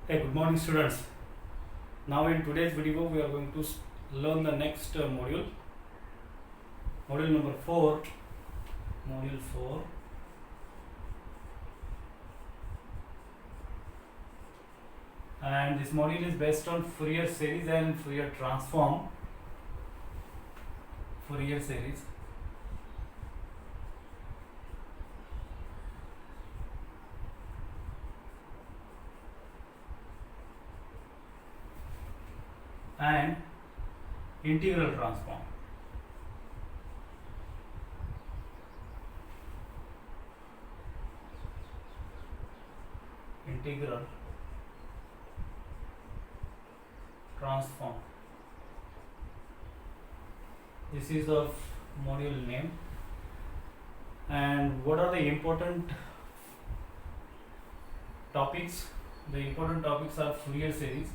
Hey, good morning students. Now in today's video we are going to learn the next module number 4, module 4, and this module is based on Fourier series and Fourier transform. Fourier series. And integral transform. Integral transform. This is the module name. And what are the important topics? The important topics are Fourier series.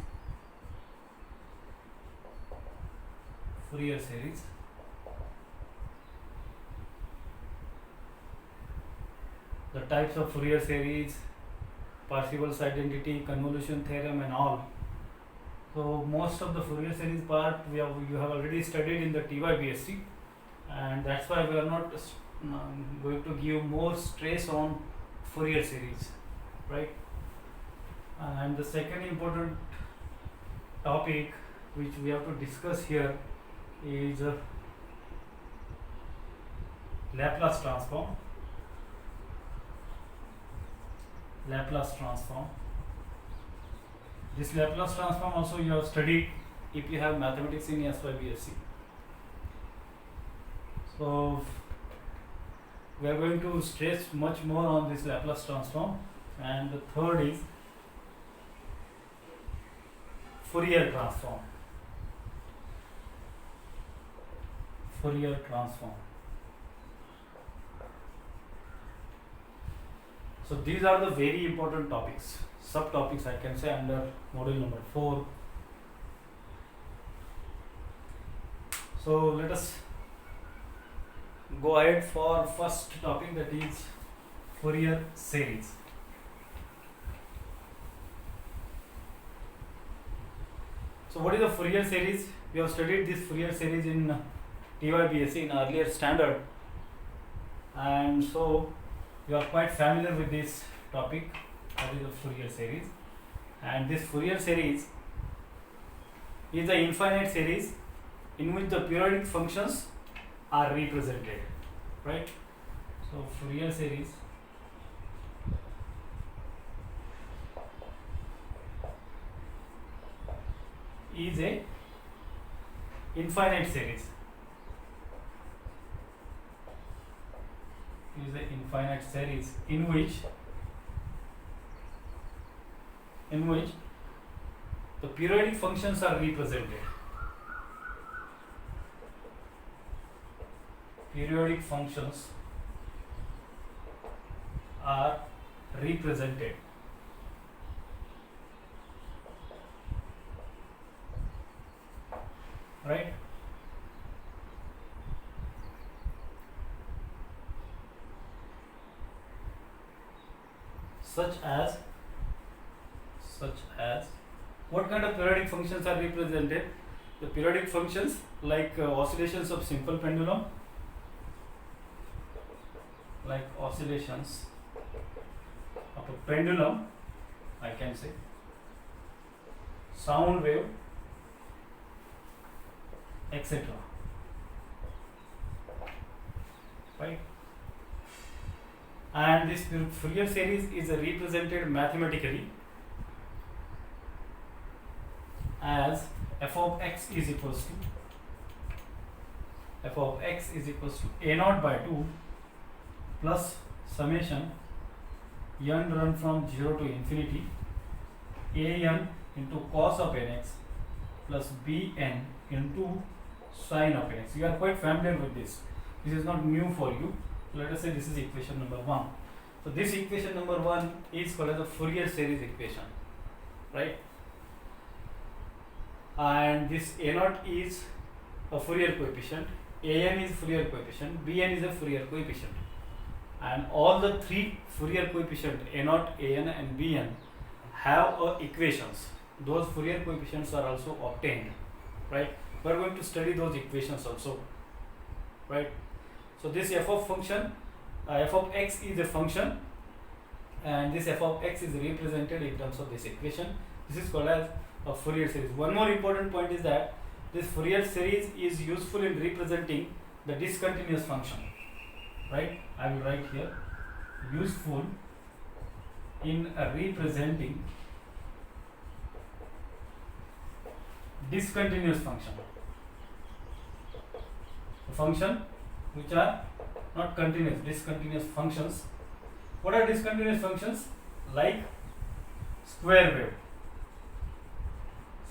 Fourier series, the types of Fourier series, Parseval's identity, convolution theorem and all. So most of the Fourier series part you have already studied in the TYBSc, and that's why we are not going to give more stress on Fourier series, right? And the second important topic which we have to discuss here is Laplace transform. Laplace transform. This Laplace transform also you have studied if you have mathematics in SYBSc. So we are going to stress much more on this Laplace transform. And the third is Fourier transform. Fourier transform. So these are the very important topics, subtopics I can say under module number 4. So let us go ahead for first topic, that is Fourier series. So what is the Fourier series? We have studied this Fourier series in TYBSc in earlier standard, and so you are quite familiar with this topic, that is the Fourier series. And this Fourier series is the infinite series in which the periodic functions are represented, right? So Fourier series is a infinite series. Is an infinite series in which the periodic functions are represented. Periodic functions are represented. Right? Such as what kind of periodic functions are represented? The periodic functions like oscillations of simple pendulum, like oscillations of a pendulum, I can say, sound wave, etc. Right? And this Fourier series is represented mathematically as f of x is equals to a naught by 2 plus summation n run from 0 to infinity an into cos of nx plus bn into sin of nx. You are quite familiar with this. This is not new for you. Let us say this is equation number 1. So this equation number 1 is called as the Fourier series equation, right? And this a0 is a Fourier coefficient, an is Fourier coefficient, bn is a Fourier coefficient, and all the three Fourier coefficient a0, an and bn have equations. Those Fourier coefficients are also obtained, right? We are going to study those equations also, right? So this f of function, f of x is a function, and this f of x is represented in terms of this equation. This is called as a Fourier series. One more important point is that this Fourier series is useful in representing the discontinuous function, right? I will write here, useful in representing discontinuous function. The function which are not continuous, discontinuous functions. What are discontinuous functions? Like square wave.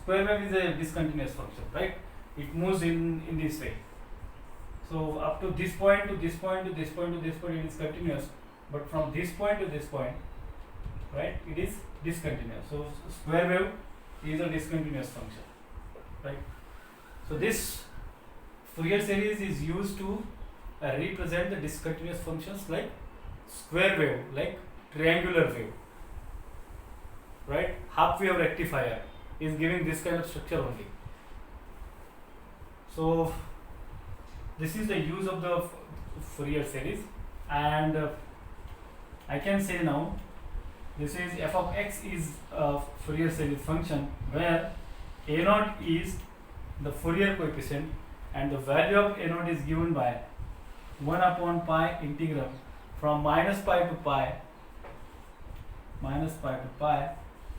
Square wave is a discontinuous function, right? It moves in this way. So up to this point to this point to this point to this point it is continuous, but from this point to this point, right, it is discontinuous. So square wave is a discontinuous function, right? So this Fourier series is used to represent the discontinuous functions like square wave, like triangular wave, right? Half wave rectifier is giving this kind of structure only. So this is the use of the Fourier series, and I can say now this is f of x is a Fourier series function where a0 is the Fourier coefficient and the value of a0 is given by 1 upon pi integral from minus pi to pi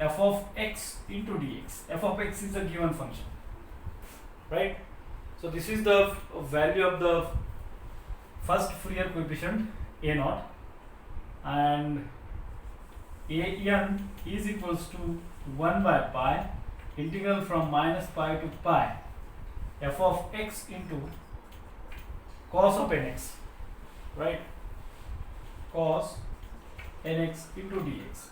f of x into dx. F of x is a given function, right? So this is the value of the first Fourier coefficient a0, and an is equals to 1 by pi integral from minus pi to pi f of x into cos of nx, right? Cos nx into dx.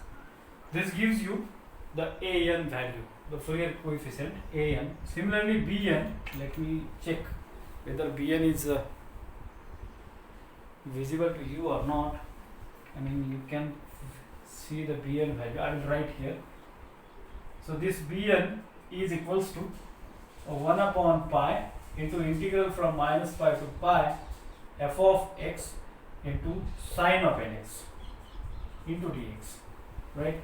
This gives you the an value, the Fourier coefficient an. Similarly bn, let me check whether bn is visible to you or not. I mean, you can see the bn value. I will write here. So this bn is equals to 1 upon pi into integral from minus pi to pi f of x into sine of nx into dx, right?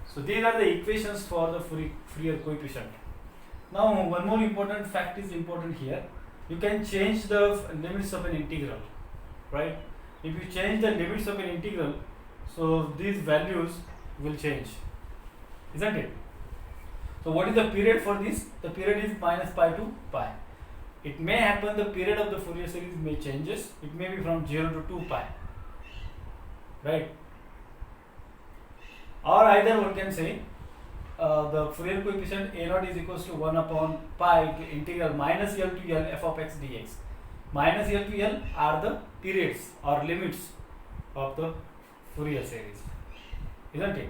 So these are the equations for the Fourier coefficient. Now one more important fact is important here. You can change the limits of an integral, right? If you change the limits of an integral, so these values will change, isn't it? So what is the period for this? The period is minus pi to pi. It may happen the period of the Fourier series may changes. It may be from 0 to 2 pi, right? Or either one can say the Fourier coefficient a0 is equals to 1 upon pi integral minus L to L f of x dx. Minus L to L are the periods or limits of the Fourier series, isn't it?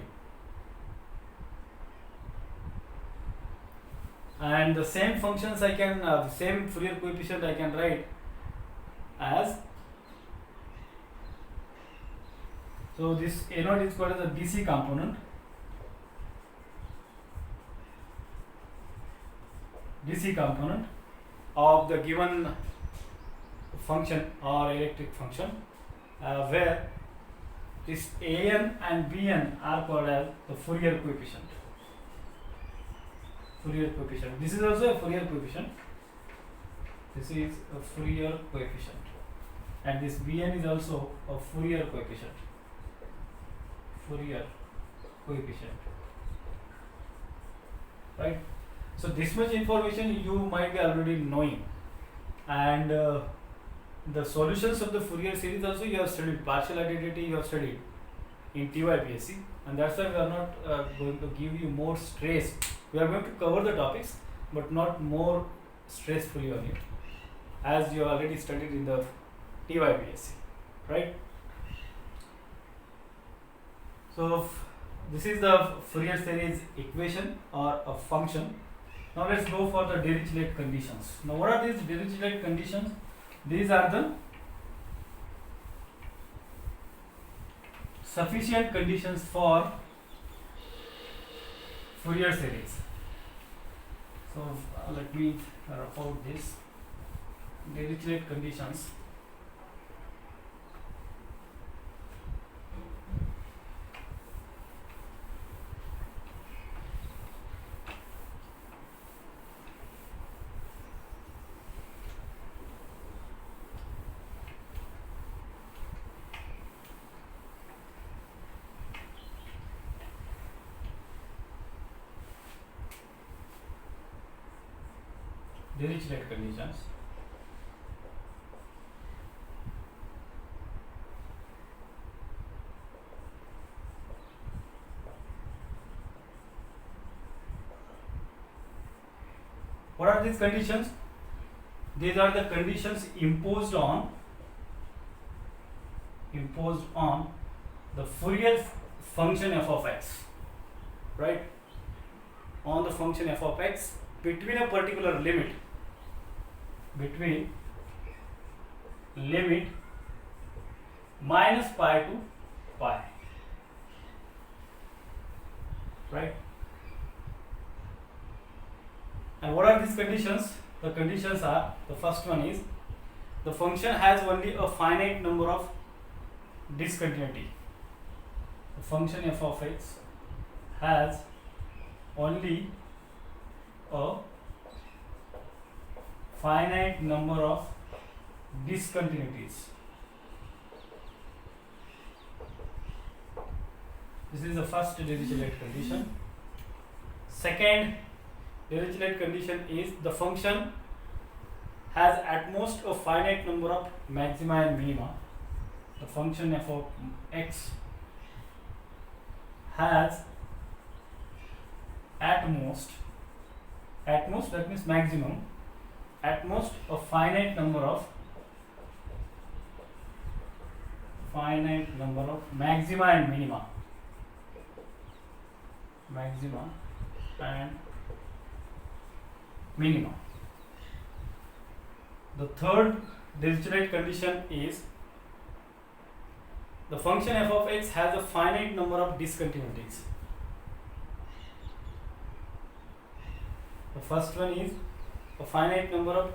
And the same functions I can, same Fourier coefficient I can write as, so this a0 is called as a DC component. DC component of the given function or electric function, where this an and bn are called as the Fourier coefficient. Fourier coefficient. This is also a Fourier coefficient. This is a Fourier coefficient, and this bn is also a Fourier coefficient. Fourier coefficient, right? So this much information you might be already knowing, and the solutions of the Fourier series also you have studied. Partial identity you have studied in TYPSC, and that's why we are not going to give you more stress. We are going to cover the topics, but not more stressfully on you, as you already studied in the TYPSC, right? So this is the Fourier series equation or a function. Now let's go for the Dirichlet conditions. Now what are these Dirichlet conditions? These are the sufficient conditions for Fourier series. So let me rough out this. Dirichlet conditions. Dirichlet conditions. What are these conditions? These are the conditions imposed on the Fourier function f of x, right? On the function f of x between a particular limit, between limit minus pi to pi, right? And what are these conditions? The conditions are, the first one is the function has only a finite number of discontinuity. The function f of x has only a finite number of discontinuities. This is the first Dirichlet condition. Second Dirichlet condition is the function has at most a finite number of maxima and minima. The function f of x has at most that means maximum, at most a finite number of maxima and minima. Maxima and minima. The third Dirichlet condition is the function f of x has a finite number of discontinuities. The first one is a finite number of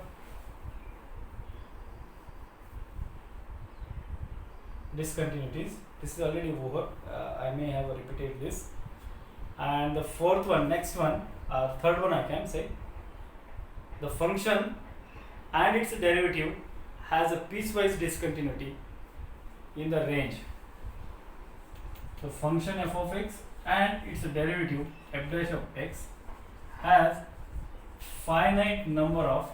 discontinuities. This is already over. I may have repeated this. And the fourth one, third one I can say, the function and its derivative has a piecewise discontinuity in the range. The function f of x and its derivative f dash of x has finite number of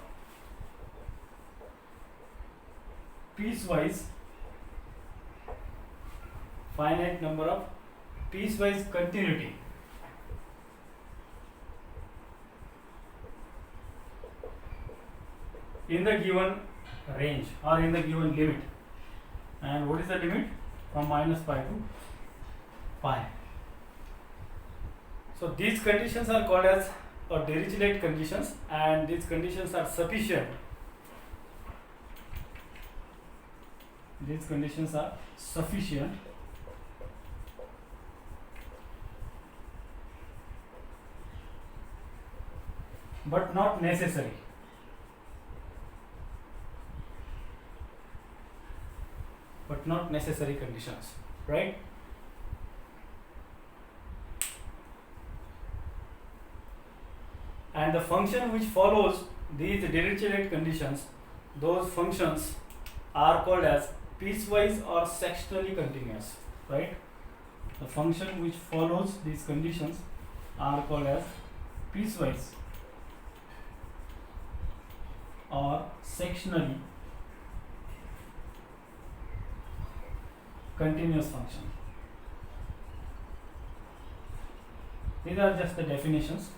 piecewise continuity in the given range or in the given limit. And what is the limit? From minus pi to pi. So these conditions are called as Dirichlet conditions, and these conditions are sufficient. These conditions are sufficient but not necessary. Conditions, right? And the function which follows these Dirichlet conditions, those functions are called as piecewise or sectionally continuous, right? The function which follows these conditions are called as piecewise or sectionally continuous function. These are just the definitions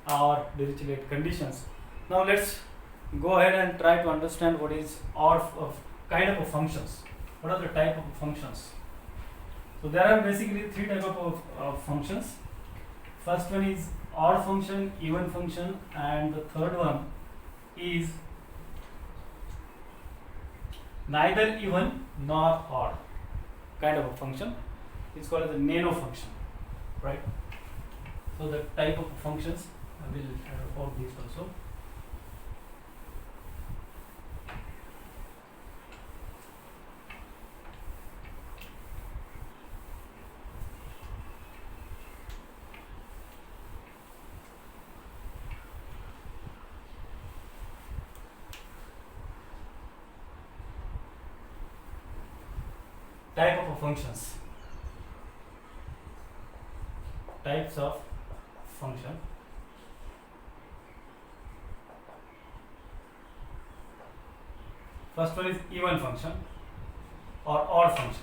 or Dirichlet conditions. Now let's go ahead and try to understand what is kind of functions. What are the type of functions? So there are basically three types of functions. First one is odd function, even function, and the third one is neither even nor odd kind of a function. It's called as a nano function, right? So the type of functions, I will add all these also. Type of functions. Types of function. First one is even function or odd function.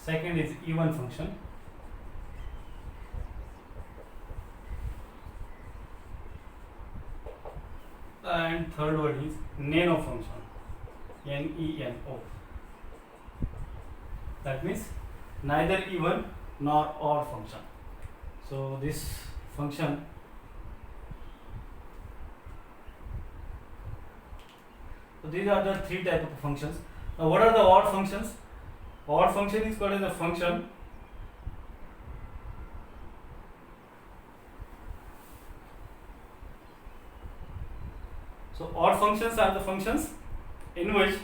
Second is even function. And third one is nano function. N-E-N-O. That means neither even nor odd function. So this function so these are the three types of functions. Now what are the odd functions? Odd function is called as a function so odd functions are the functions in which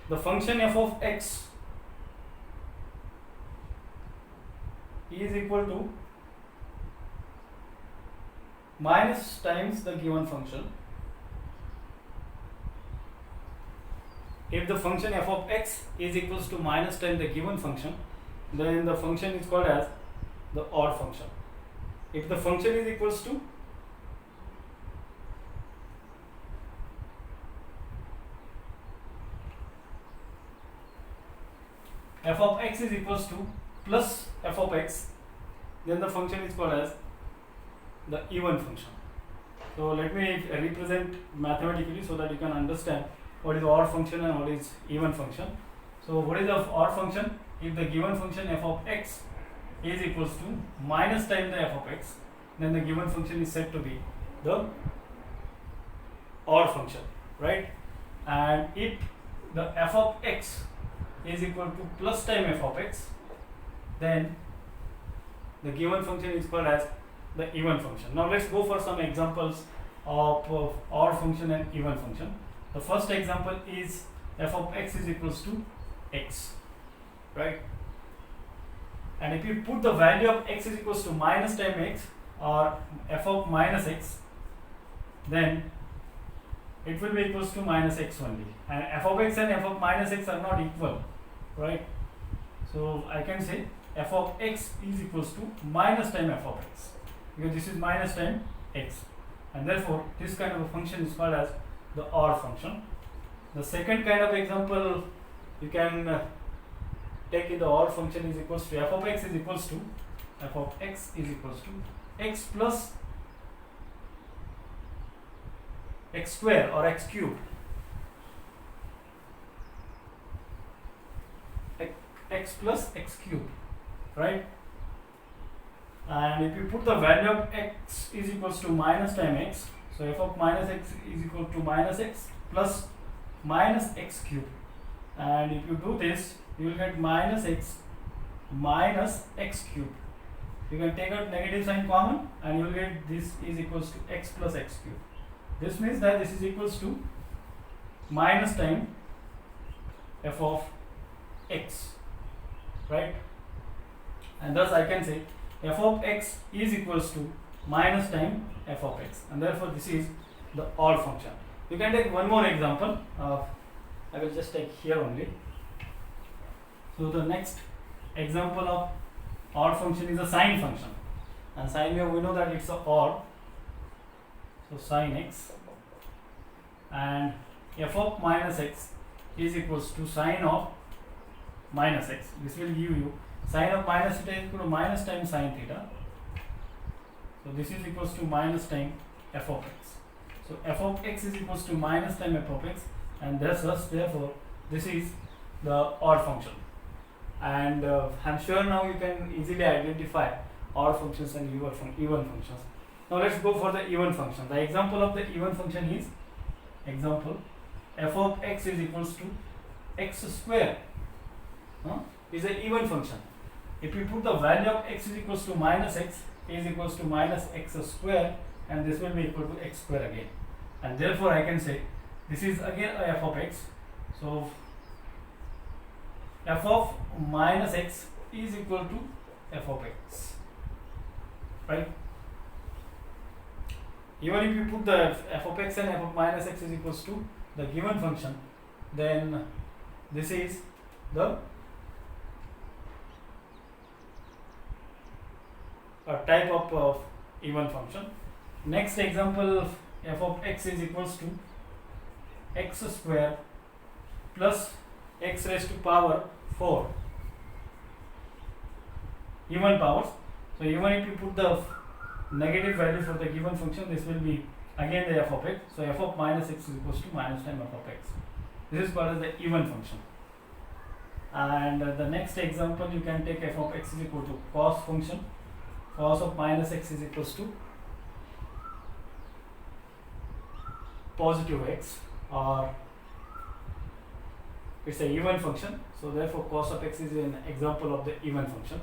the function f of x is equal to minus times the given function. If the function f of x is equals to minus times the given function, then the function is called as the odd function. If the function is equals to f of x is equals to plus f of x, then the function is called as the even function. So let me represent mathematically so that you can understand what is odd function and what is even function. So what is the odd function? If the given function f of x is equals to minus times the f of x, then the given function is said to be the odd function, right? And if the f of x is equal to plus time f of x, then the given function is called as the even function. Now let's go for some examples of odd function and even function. The first example is f of x is equals to x, right? And if you put the value of x is equals to minus time x or f of minus x, then it will be equals to minus x only. And f of x and f of minus x are not equal, right? So I can say f of x is equals to minus time f of x, because this is minus time x, and therefore this kind of a function is called as the odd function. The second kind of example you can take in the odd function is equals to f of x is equals to x plus x square or x cube. X plus x cube, right? And if you put the value of x is equals to minus time x, so f of minus x is equal to minus x plus minus x cube, and if you do this, you will get minus x cube. You can take out negative sign common and you will get this is equals to x plus x cube. This means that this is equals to minus time f of x, right? And thus I can say f of x is equals to minus time f of x, and therefore this is the odd function. You can take one more example. I will just take here only. So the next example of odd function is a sine function, and sine wave we know that it's a odd, so sine x, and f of minus x is equals to sine of minus x. This will give you sine of minus theta is equal to minus time sine theta. So this is equals to minus time f of x. So f of x is equals to minus time f of x, and therefore this is the odd function. And I'm sure now you can easily identify odd functions and even functions. Now let's go for the even function. The example of the even function is example f of x is equals to x square. Is an even function. If you put the value of x is equals to minus x is equals to minus x square, and this will be equal to x square again, and therefore I can say this is again a f of x. So f of minus x is equal to f of x, right? Even if you put the f of x and f of minus x is equals to the given function, then this is the type of even function. Next example, f of x is equals to x square plus x raised to power 4, even powers. So even if you put the negative value for the given function, this will be again the f of x. So f of minus x is equals to minus time f of x. This is called as the even function. And the next example, you can take f of x is equal to cos function. Cos of minus x is equals to positive x, or it's a even function. So therefore cos of x is an example of the even function.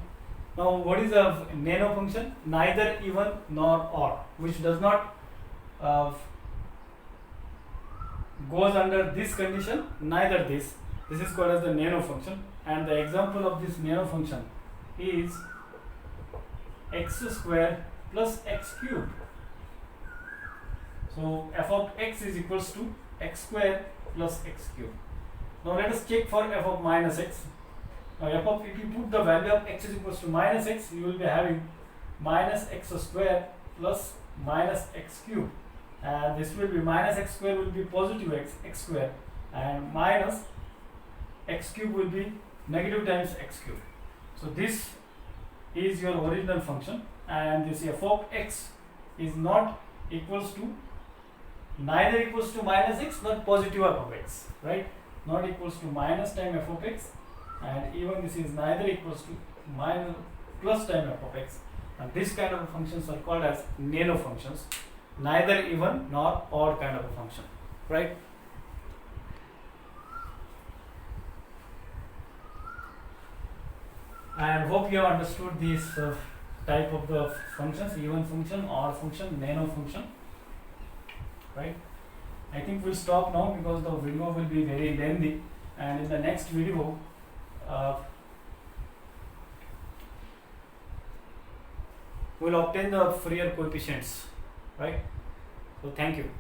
Now what is a nano function? Neither even nor odd, which does not goes under this condition, neither this. This is called as the nano function, and the example of this nano function is x square plus x cube. So f of x is equals to x square plus x cube. Now let us check for f of minus x. Now if you put the value of x is equals to minus x, you will be having minus x square plus minus x cube, and this will be minus x square will be positive x square, and minus x cube will be negative times x cube. So this is your original function, and this f of x is not equals to, neither equals to minus x nor positive f of x, right? Not equals to minus time f of x, and even this is neither equals to minus plus time f of x, and this kind of functions are called as nano functions, neither even nor odd kind of a function, right? And hope you have understood this type of the functions: even function, odd function, nano function, right? I think we'll stop now because the video will be very lengthy, and in the next video we'll obtain the Fourier coefficients, right? So thank you.